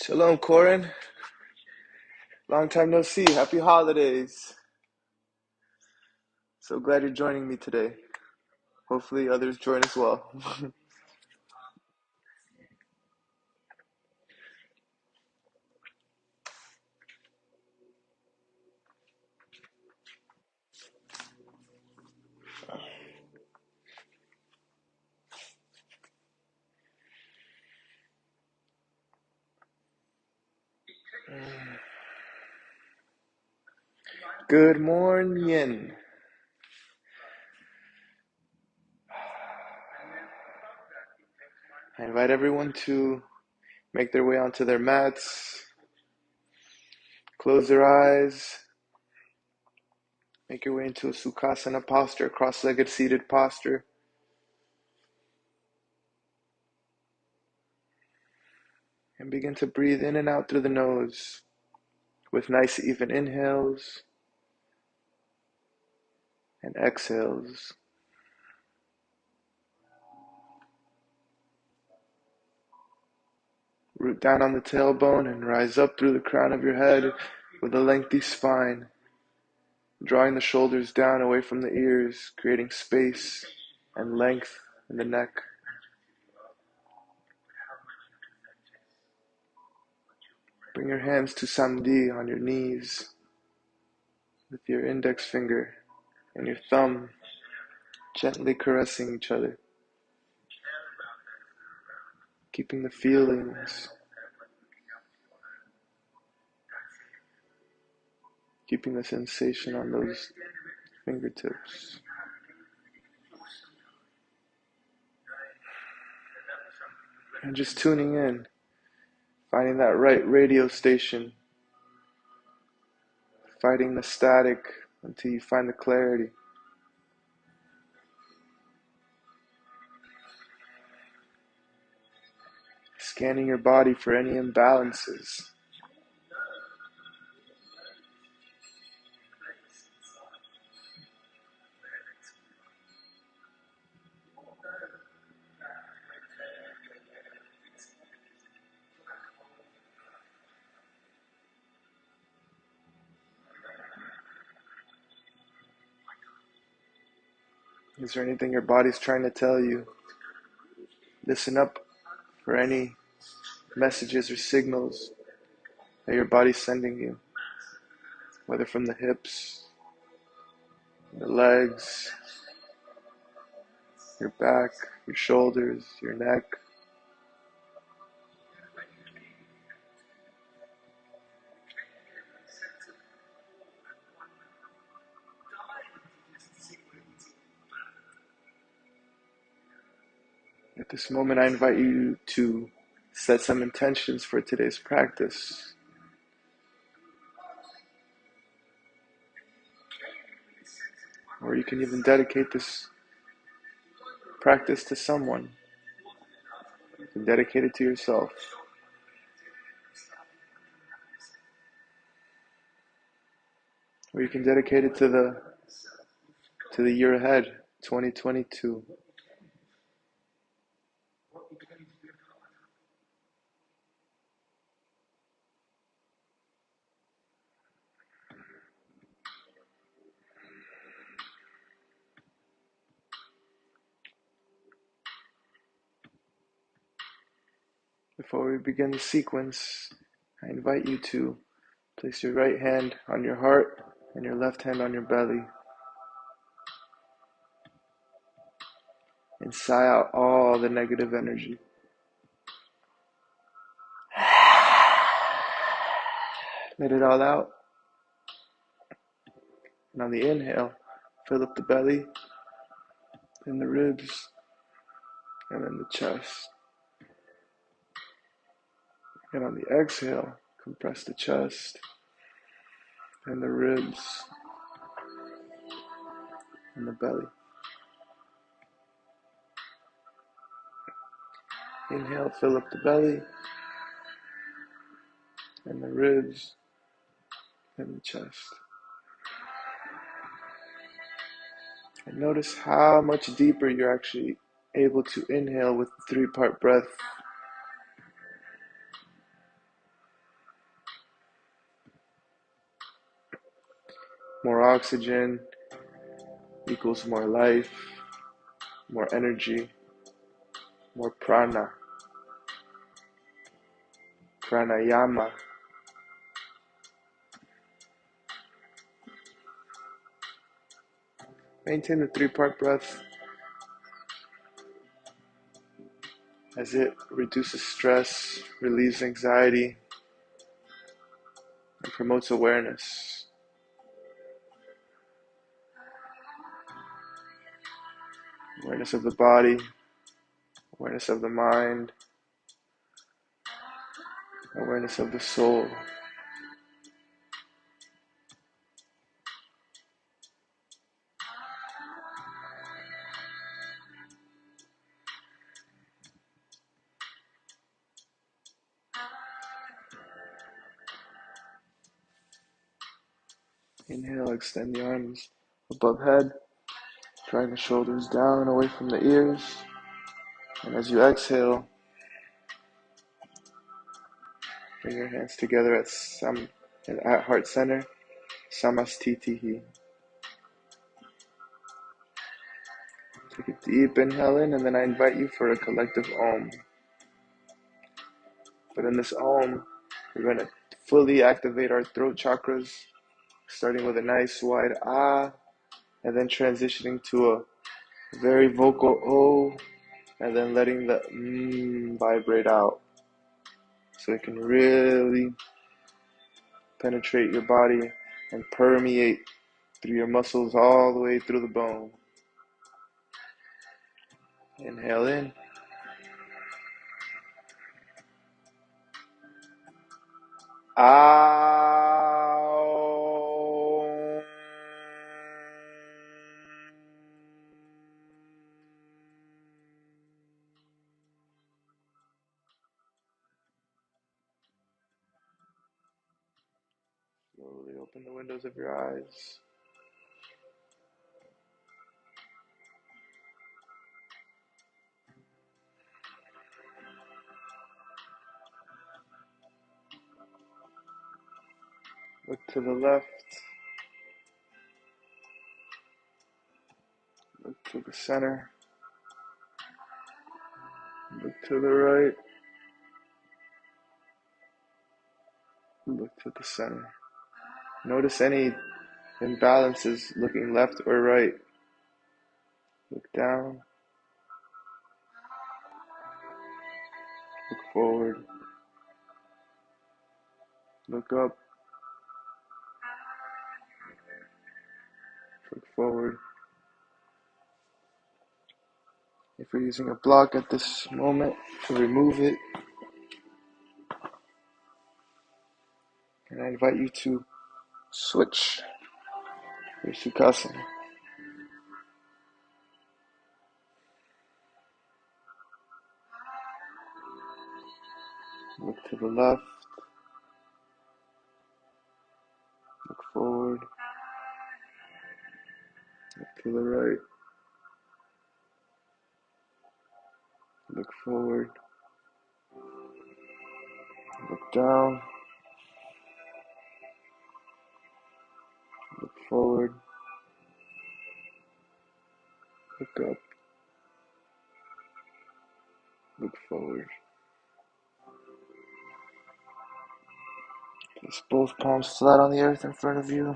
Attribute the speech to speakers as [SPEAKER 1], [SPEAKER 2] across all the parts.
[SPEAKER 1] Shalom, Corin. Long time no see. Happy holidays. So glad you're joining me today. Hopefully others join as well. Good morning. I invite everyone to make their way onto their mats, close their eyes, make your way into a Sukhasana posture, cross-legged seated posture, and begin to breathe in and out through the nose with nice even inhales and exhales. Root down on the tailbone and rise up through the crown of your head with a lengthy spine, drawing the shoulders down away from the ears, creating space and length in the neck. Bring your hands to Samdhi on your knees with your index finger and your thumb gently caressing each other, keeping the feelings, keeping the sensation on those fingertips. And just tuning in, finding that right radio station, fighting the static until you find the clarity. Scanning your body for any imbalances. Is there anything your body's trying to tell you? Listen up for any messages or signals that your body's sending you, whether from the hips, the legs, your back, your shoulders, your neck. At this moment, I invite you to set some intentions for today's practice. Or you can even dedicate this practice to someone. You can dedicate it to yourself. Or you can dedicate it to the year ahead, 2022. Before we begin the sequence, I invite you to place your right hand on your heart and your left hand on your belly. And sigh out all the negative energy. Let it all out. And on the inhale, fill up the belly, then the ribs, and then the chest. And on the exhale, compress the chest, and the ribs, and the belly. Inhale, fill up the belly, and the ribs, and the chest. And notice how much deeper you're actually able to inhale with the 3-part breath. More oxygen equals more life, more energy, more prana, pranayama. Maintain the 3-part breath as it reduces stress, relieves anxiety, and promotes awareness. Awareness of the body, awareness of the mind, awareness of the soul. Inhale, extend the arms above head, drawing the shoulders down away from the ears. And as you exhale, bring your hands together at heart center, samastitihi. Take a deep inhale in, and then I invite you for a collective Om. But in this Om, we're going to fully activate our throat chakras, starting with a nice wide Ah, and then transitioning to a very vocal O, and then letting the vibrate out. So it can really penetrate your body and permeate through your muscles all the way through the bone. Inhale in. Out. Slowly open the windows of your eyes. Look to the left. Look to the center. Look to the right. Look to the center. Notice any imbalances looking left or right. Look down. Look forward. Look up. Look forward. If you're using a block at this moment, remove it. And I invite you to switch your Sukhasana. Look to the left. Look forward. Look to the right. Look forward. Look down. Look forward. Look up. Look forward. Place both palms flat on the earth in front of you.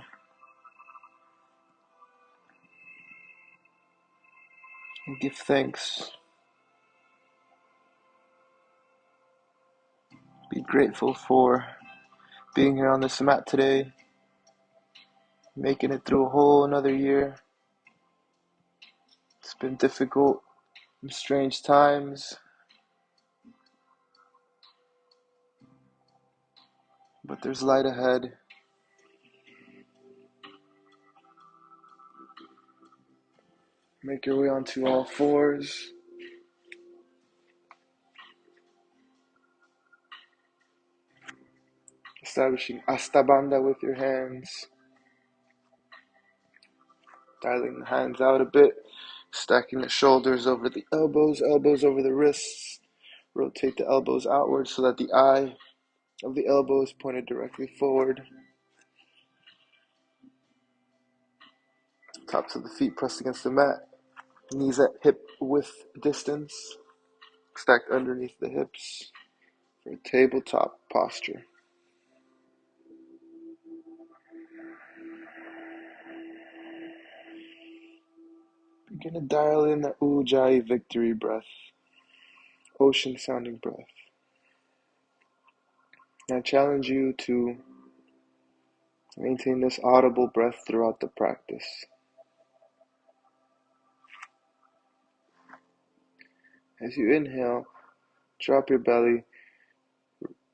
[SPEAKER 1] And give thanks. Be grateful for being here on this mat today. Making it through a whole another year. It's been difficult and strange times. But there's light ahead. Make your way onto all fours. Establishing Astabandha with your hands. Dialing the hands out a bit. Stacking the shoulders over the elbows, elbows over the wrists. Rotate the elbows outward so that the eye of the elbow is pointed directly forward. Tops of the feet pressed against the mat. Knees at hip width distance. Stacked underneath the hips for a tabletop posture. Begin to dial in the Ujjayi victory breath. Ocean sounding breath. I challenge you to maintain this audible breath throughout the practice. As you inhale, drop your belly,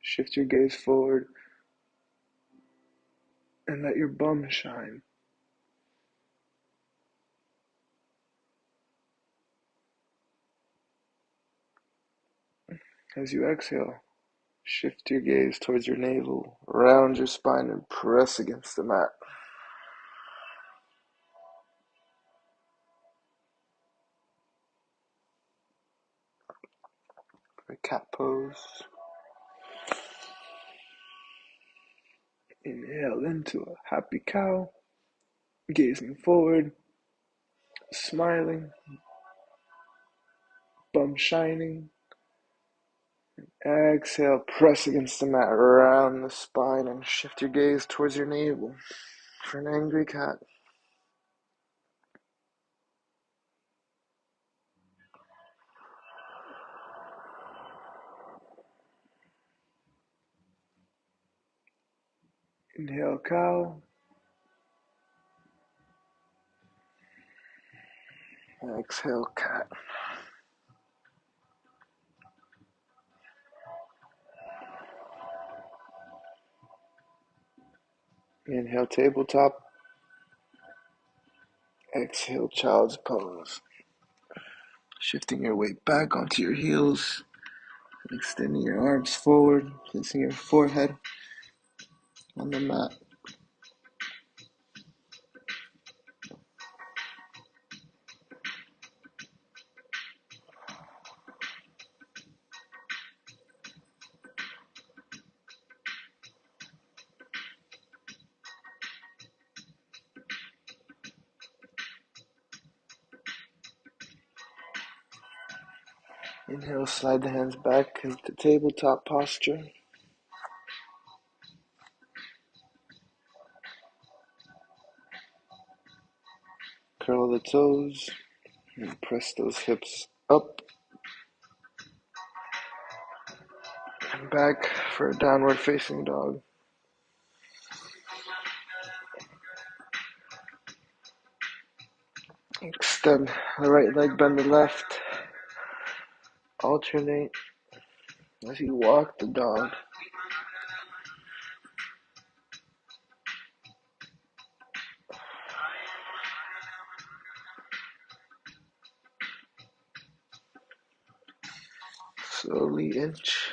[SPEAKER 1] shift your gaze forward, and let your bum shine. As you exhale, shift your gaze towards your navel, round your spine, and press against the mat. For a cat pose. Inhale into a happy cow, gazing forward, smiling, bum shining. Exhale, press against the mat, round the spine, and shift your gaze towards your navel for an angry cat. Inhale, cow. Exhale, cat. Inhale, tabletop. Exhale, child's pose. Shifting your weight back onto your heels, extending your arms forward, placing your forehead on the mat. Inhale, slide the hands back into tabletop posture. Curl the toes and press those hips up and back for a downward facing dog. Extend the right leg, bend the left. Alternate as you walk the dog. Slowly inch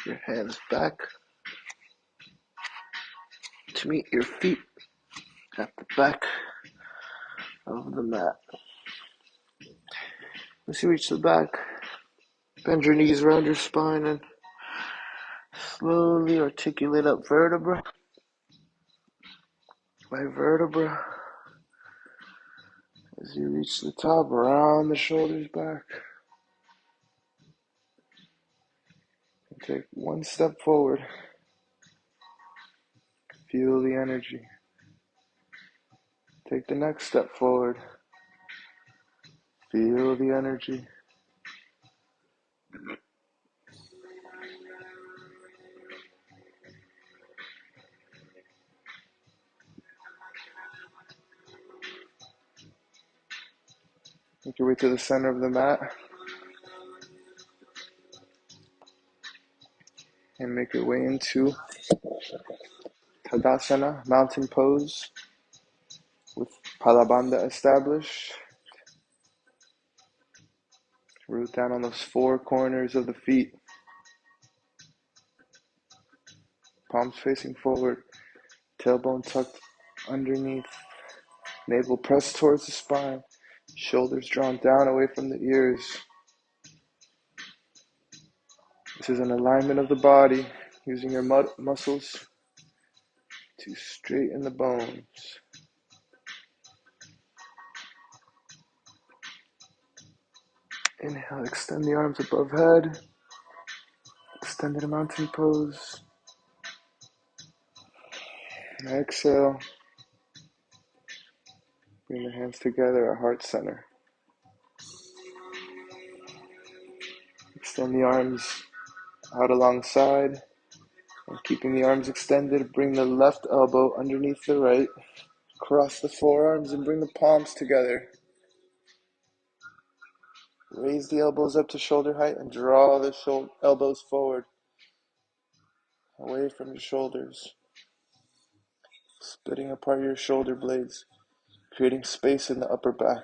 [SPEAKER 1] your hands back to meet your feet at the back of the mat. As you reach the back, bend your knees around your spine and slowly articulate up vertebra by vertebra. As you reach the top, round the shoulders back. And take one step forward. Feel the energy. Take the next step forward. Feel the energy. Make your way to the center of the mat. And make your way into Tadasana, mountain pose, with Palabandha established. Root down on those four corners of the feet. Palms facing forward, tailbone tucked underneath, navel pressed towards the spine, shoulders drawn down away from the ears. This is an alignment of the body, using your muscles to straighten the bones. Inhale, extend the arms above head. Extended mountain pose. Exhale. Bring the hands together at heart center. Extend the arms out alongside. And keeping the arms extended, bring the left elbow underneath the right. Cross the forearms and bring the palms together. Raise the elbows up to shoulder height and draw the elbows forward, away from your shoulders. Splitting apart your shoulder blades, creating space in the upper back.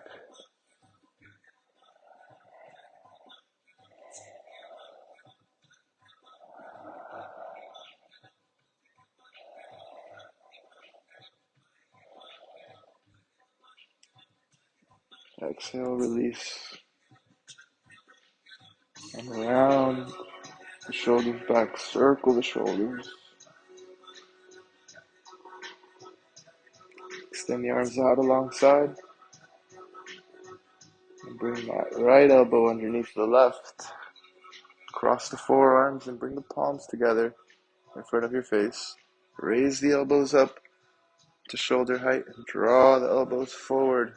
[SPEAKER 1] Exhale, release. And around the shoulders back, circle the shoulders. Extend the arms out alongside. And bring that right elbow underneath the left. Cross the forearms and bring the palms together in front of your face. Raise the elbows up to shoulder height and draw the elbows forward.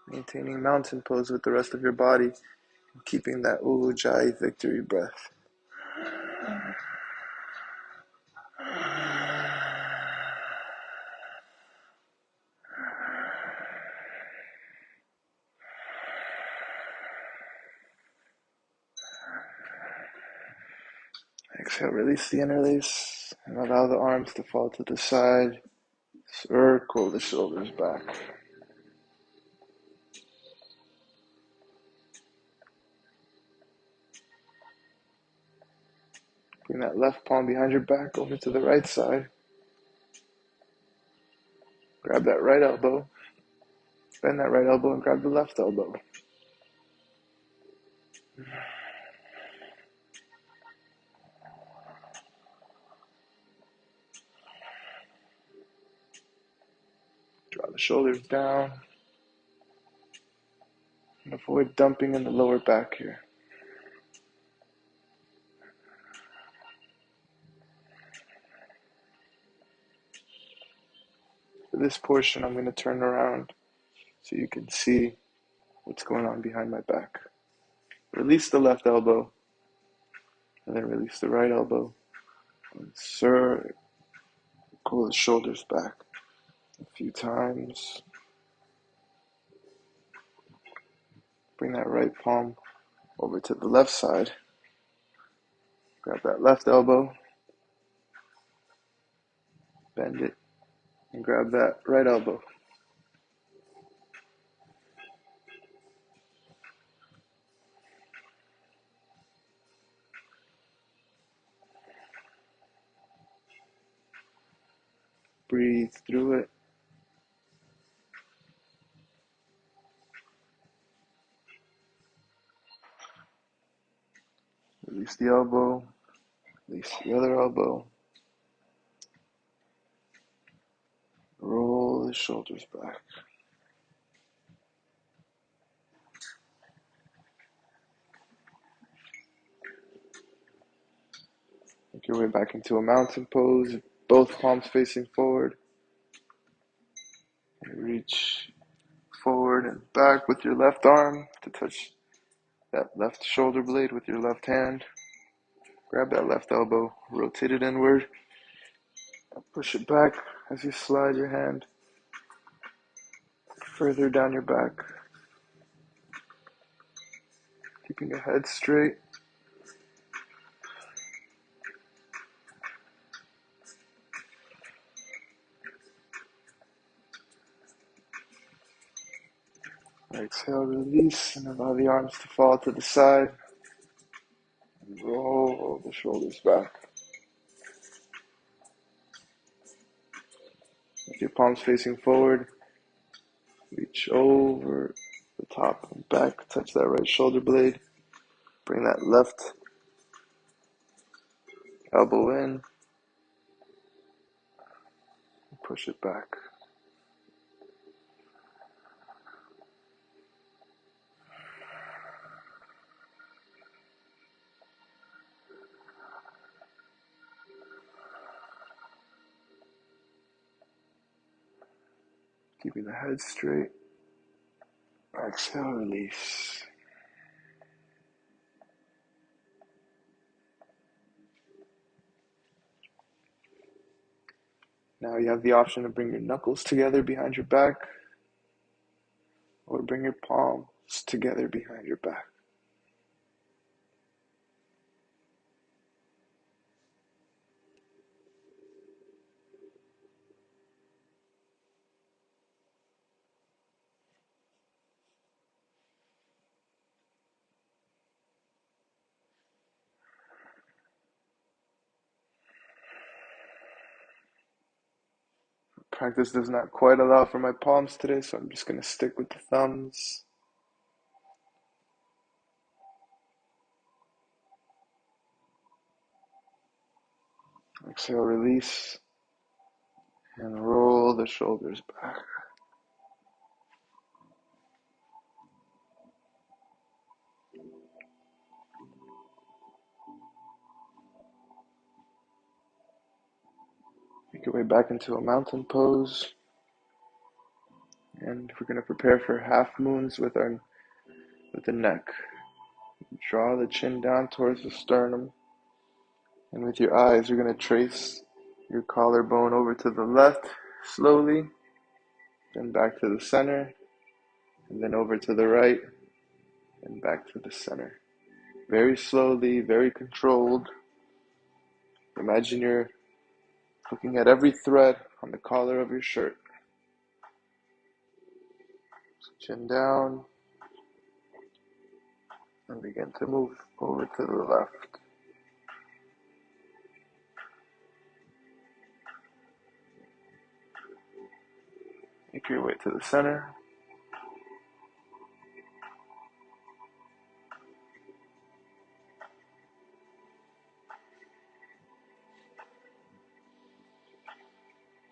[SPEAKER 1] Maintaining mountain pose with the rest of your body, and keeping that Ujjayi victory breath. Exhale, release the interlace and allow the arms to fall to the side. Circle the shoulders back. Bring that left palm behind your back over to the right side. Grab that right elbow. Bend that right elbow and grab the left elbow. Draw the shoulders down. And avoid dumping in the lower back here. For this portion, I'm going to turn around so you can see what's going on behind my back. Release the left elbow, and then release the right elbow. And circle the shoulders back a few times. Bring that right palm over to the left side. Grab that left elbow, bend it, and grab that right elbow. Breathe through it. Release the elbow, release the other elbow. Roll the shoulders back. Make your way back into a mountain pose, both palms facing forward. And reach forward and back with your left arm to touch that left shoulder blade with your left hand. Grab that left elbow, rotate it inward, and push it back as you slide your hand further down your back. Keeping your head straight. Exhale, release, and allow the arms to fall to the side. And roll the shoulders back. With your palms facing forward, reach over the top and back, touch that right shoulder blade. Bring that left elbow in, and push it back. Keeping the head straight. Exhale, release. Now you have the option to bring your knuckles together behind your back, or bring your palms together behind your back. Practice does not quite allow for my palms today, so I'm just going to stick with the thumbs. Exhale, release, and roll the shoulders back. Make your way back into a mountain pose. And we're going to prepare for half moons with the neck. Draw the chin down towards the sternum. And with your eyes, you're going to trace your collarbone over to the left slowly, then back to the center, and then over to the right, and back to the center. Very slowly, very controlled. Imagine you're looking at every thread on the collar of your shirt. Chin down, and begin to move over to the left. Make your way to the center.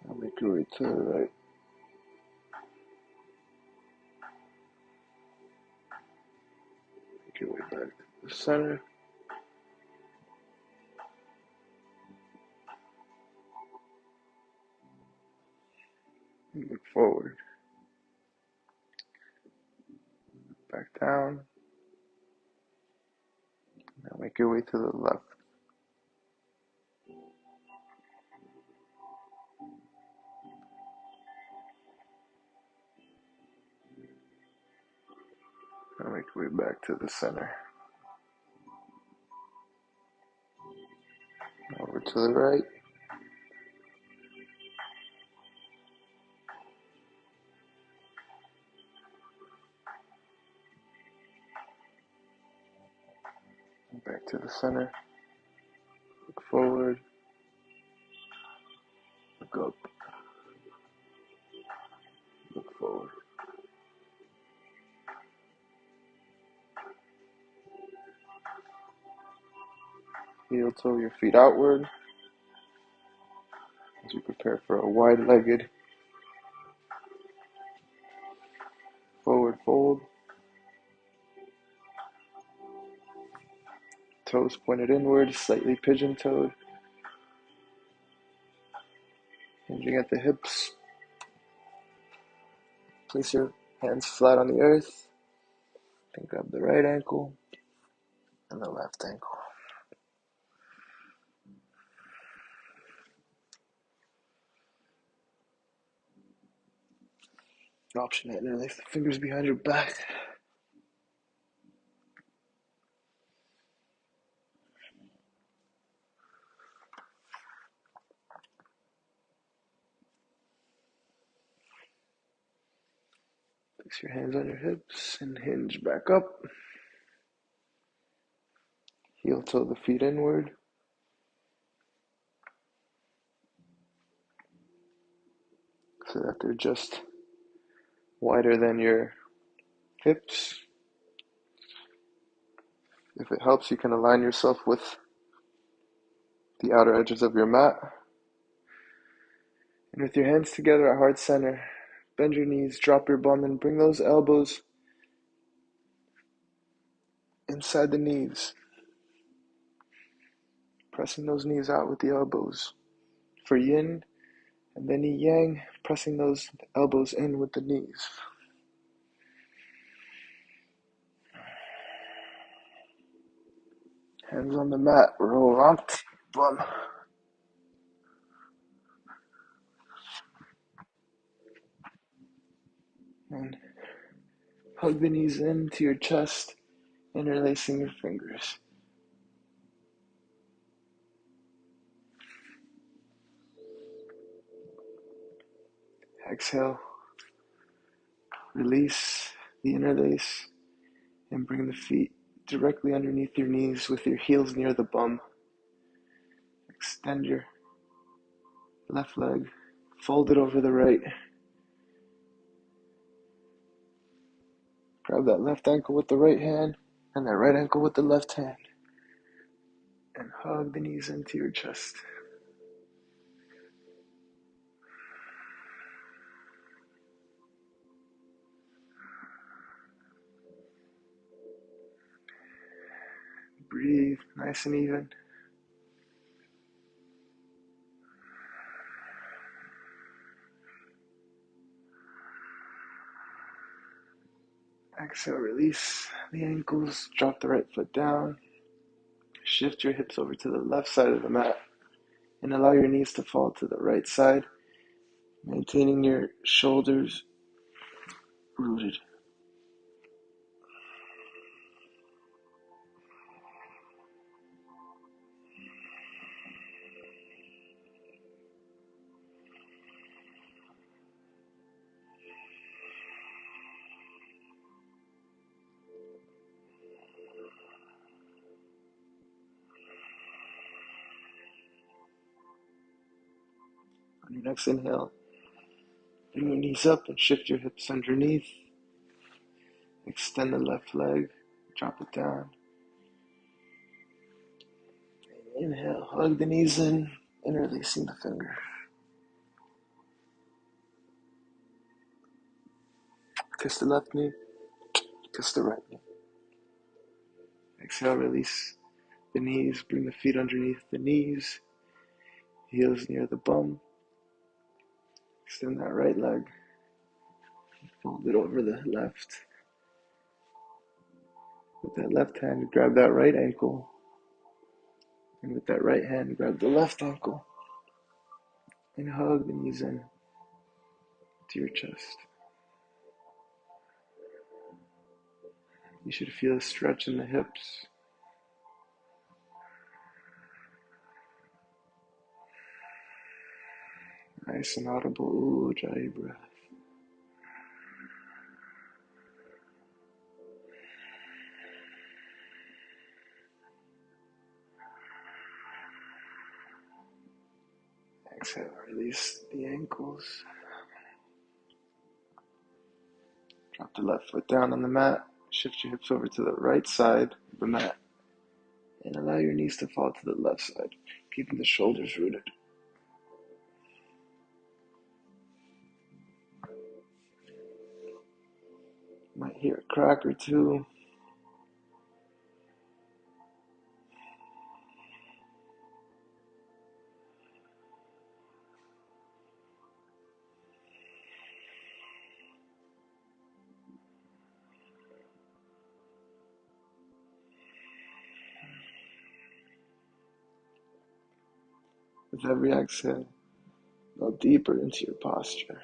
[SPEAKER 1] Now make your way to the right. Make your way back to the center. And look forward. Back down. Now make your way to the left. Now make your way back to the center. Over to the right. Back to the center. Look forward. Look up. Look forward. Heel toe your feet outward as you prepare for a wide-legged forward fold. Toes pointed inward, slightly pigeon-toed. Hinging at the hips. Place your hands flat on the earth. Then grab the right ankle and the left ankle. Option to interlace the fingers behind your back. Place your hands on your hips and hinge back up. Heel toe the feet inward. So that they're just wider than your hips. If it helps, you can align yourself with the outer edges of your mat. And with your hands together at heart center, bend your knees, drop your bum, and bring those elbows inside the knees. Pressing those knees out with the elbows for yin And then yin yang, pressing those elbows in with the knees. Hands on the mat, roll around, bum. And hug the knees into your chest, interlacing your fingers. Exhale, release the interlace, and bring the feet directly underneath your knees with your heels near the bum. Extend your left leg, fold it over the right. Grab that left ankle with the right hand and that right ankle with the left hand. And hug the knees into your chest. Breathe nice and even. Exhale, release the ankles, drop the right foot down. Shift your hips over to the left side of the mat and allow your knees to fall to the right side, maintaining your shoulders rooted. On your next inhale, bring your knees up and shift your hips underneath. Extend the left leg, drop it down. Inhale, hug the knees in, interlacing the finger. Kiss the left knee, kiss the right knee. Exhale, release the knees, bring the feet underneath the knees, heels near the bum. Extend that right leg, fold it over the left. With that left hand, grab that right ankle. And with that right hand, grab the left ankle. And hug the knees in to your chest. You should feel a stretch in the hips. Nice and audible Ujjayi breath. Exhale, release the ankles. Drop the left foot down on the mat. Shift your hips over to the right side of the mat. And allow your knees to fall to the left side, keeping the shoulders rooted. Might hear a crack or two. With every exhale, go deeper into your posture.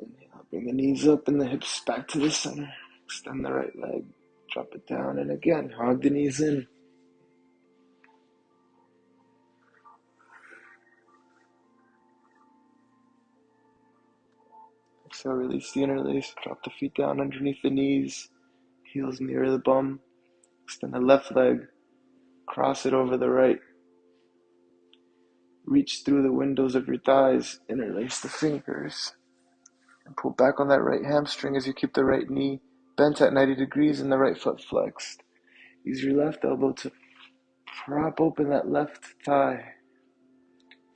[SPEAKER 1] Inhale, bring the knees up and the hips back to the center. Extend the right leg, drop it down, and again, hug the knees in. Exhale, release the interlace, drop the feet down underneath the knees, heels near the bum. Extend the left leg, cross it over the right. Reach through the windows of your thighs, interlace the fingers, and pull back on that right hamstring as you keep the right knee bent at 90 degrees and the right foot flexed. Use your left elbow to prop open that left thigh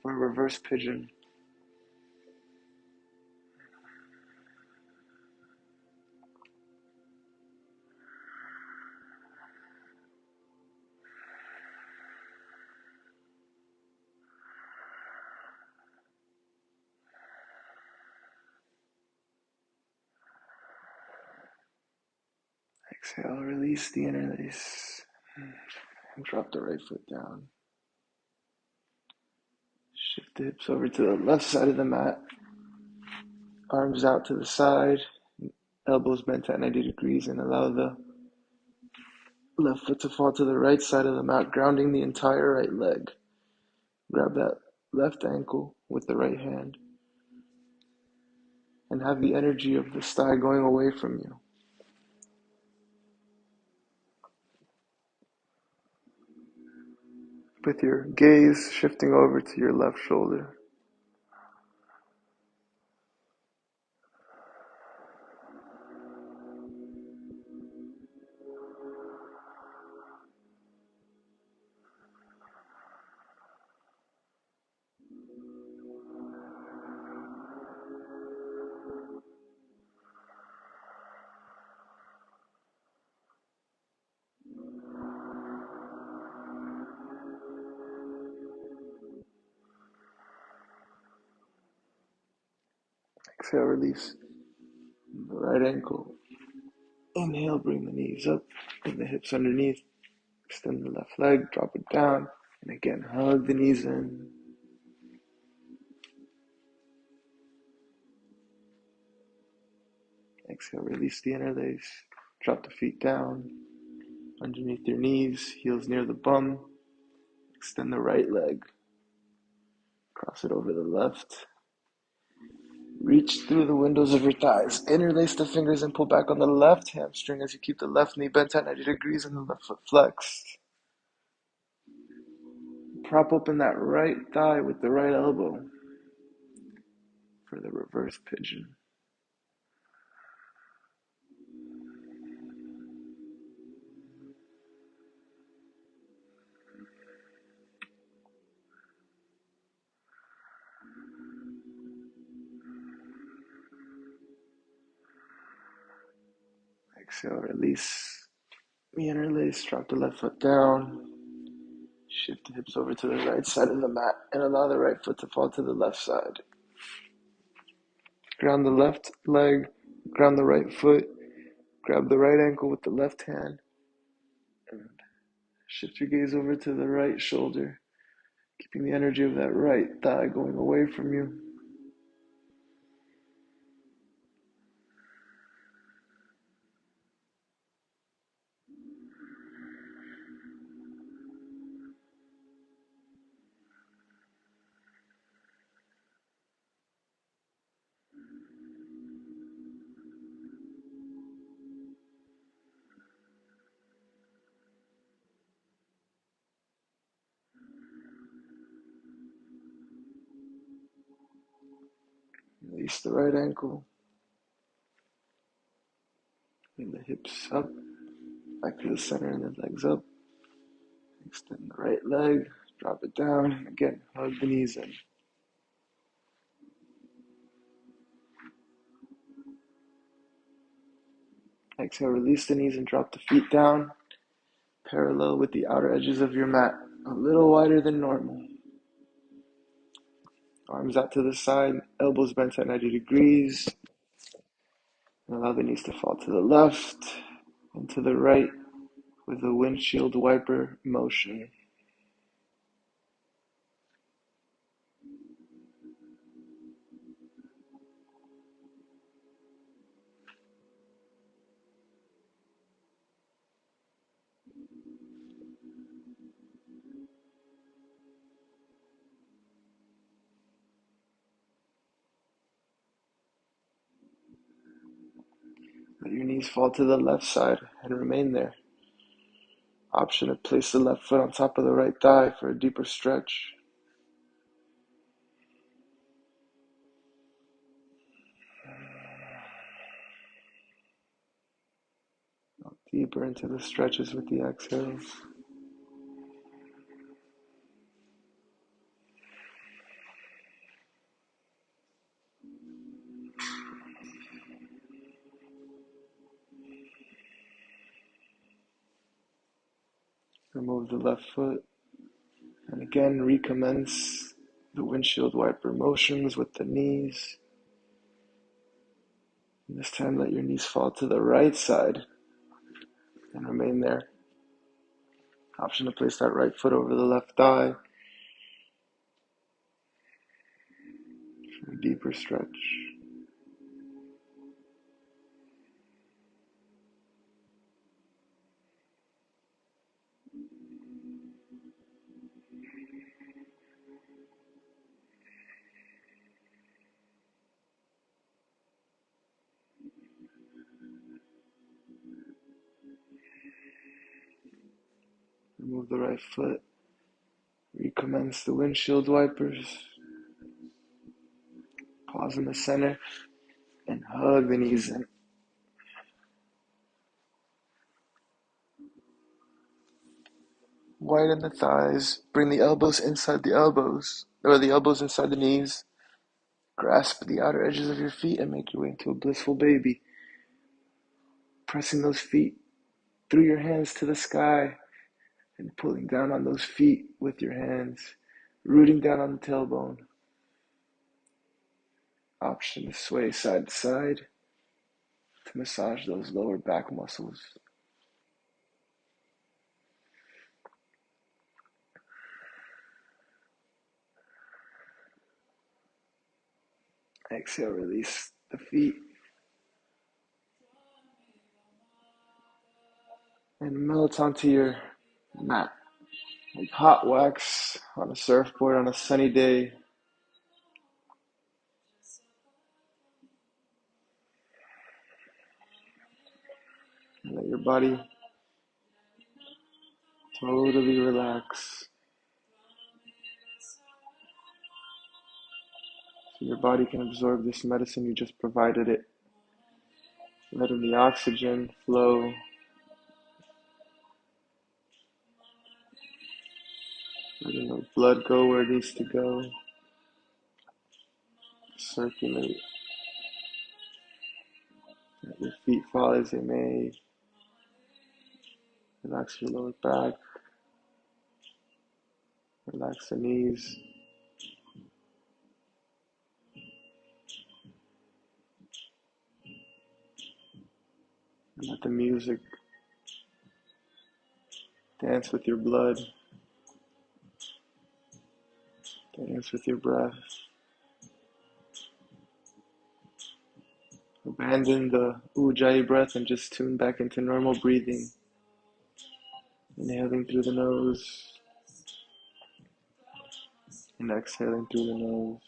[SPEAKER 1] for a reverse pigeon. Exhale, release the interlace. And drop the right foot down. Shift the hips over to the left side of the mat. Arms out to the side. Elbows bent at 90 degrees, and allow the left foot to fall to the right side of the mat, grounding the entire right leg. Grab that left ankle with the right hand and have the energy of this thigh going away from you. With your gaze shifting over to your left shoulder. Exhale, release the right ankle. Inhale, bring the knees up and the hips underneath. Extend the left leg, drop it down, and again, hug the knees in. Exhale, release the interlace. Drop the feet down, underneath your knees, heels near the bum. Extend the right leg. Cross it over the left. Reach through the windows of your thighs. Interlace the fingers and pull back on the left hamstring as you keep the left knee bent at 90 degrees and the left foot flexed. Prop open that right thigh with the right elbow for the reverse pigeon. Exhale, release the interlace. Drop the left foot down. Shift the hips over to the right side of the mat and allow the right foot to fall to the left side. Ground the left leg, ground the right foot, grab the right ankle with the left hand, and shift your gaze over to the right shoulder, keeping the energy of that right thigh going away from you. Release the right ankle, bring the hips up, back to the center and the legs up. Extend the right leg, drop it down. Again, hug the knees in. Exhale, release the knees and drop the feet down, parallel with the outer edges of your mat, a little wider than normal. Arms out to the side, elbows bent at 90 degrees. And allow the knees to fall to the left and to the right with a windshield wiper motion. Let your knees fall to the left side and remain there. Option to place the left foot on top of the right thigh for a deeper stretch. Deeper into the stretches with the exhales. Remove the left foot and again recommence the windshield wiper motions with the knees. And this time let your knees fall to the right side. and remain there. Option to place that right foot over the left thigh for a deeper stretch. Remove the right foot. Recommence the windshield wipers. Pause in the center and hug the knees in. Widen the thighs. Bring the elbows inside the elbows, or the elbows inside the knees. Grasp the outer edges of your feet and make your way into a blissful baby. Pressing those feet through your hands to the sky and pulling down on those feet with your hands, rooting down on the tailbone. Option to sway side to side to massage those lower back muscles. Exhale, release the feet and melt onto your mat like hot wax on a surfboard on a sunny day. And let your body totally relax. So your body can absorb this medicine you just provided it. Letting the oxygen flow. Letting the blood go where it needs to go. Circulate. Let your feet fall as they may. Relax your lower back. Relax the knees. And let the music dance with your blood. Dance with your breath. Abandon the Ujjayi breath and just tune back into normal breathing. Inhaling through the nose and exhaling through the nose.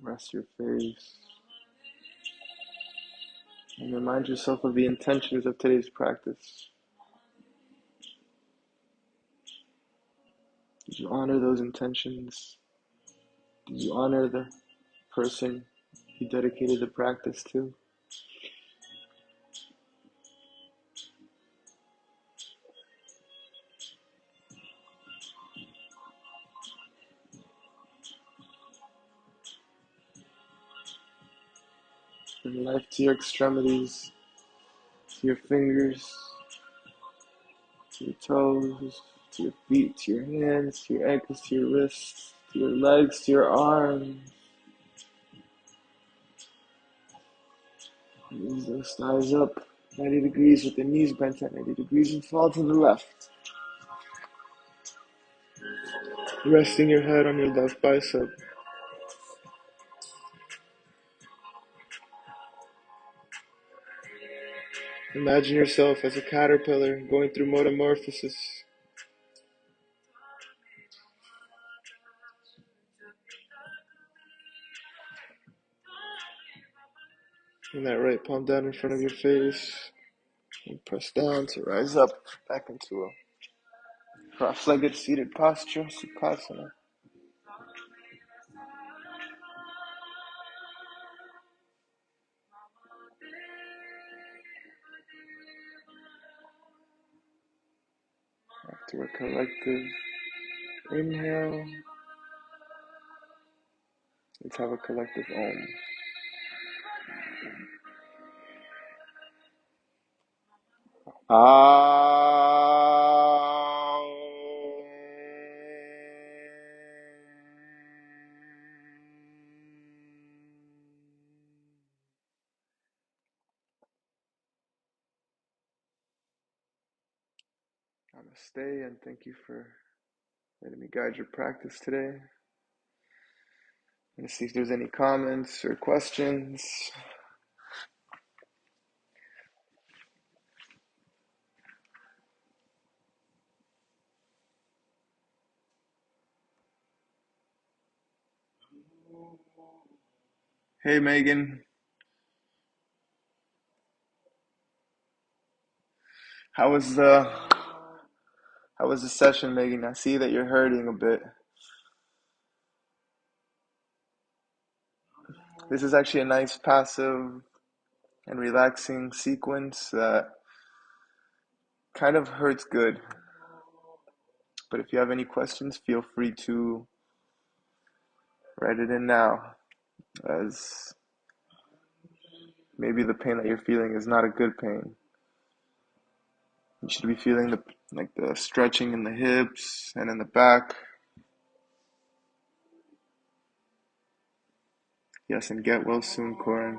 [SPEAKER 1] Rest your face. And remind yourself of the intentions of today's practice. Did you honor those intentions? Did you honor the person you dedicated the practice to? Bring life to your extremities, to your fingers, to your toes, to your feet, to your hands, to your ankles, to your wrists, to your legs, to your arms. Raise those thighs up 90 degrees with the knees bent at 90 degrees and fall to the left. Resting your head on your left bicep. Imagine yourself as a caterpillar going through metamorphosis. Bring that right palm down in front of your face. And press down to rise up back into a cross-legged seated posture, Sukhasana. After a collective inhale, let's have a collective Om. Namaste, and thank you for letting me guide your practice today. I'm going to see if there's any comments or questions. Hey, Megan. How was the session, Megan? I see that you're hurting a bit. This is actually a nice passive and relaxing sequence that kind of hurts good. But if you have any questions, feel free to write it in now, as maybe the pain that you're feeling is not a good pain. You should be feeling the stretching in the hips and in the back. Yes, and get well soon, Corin.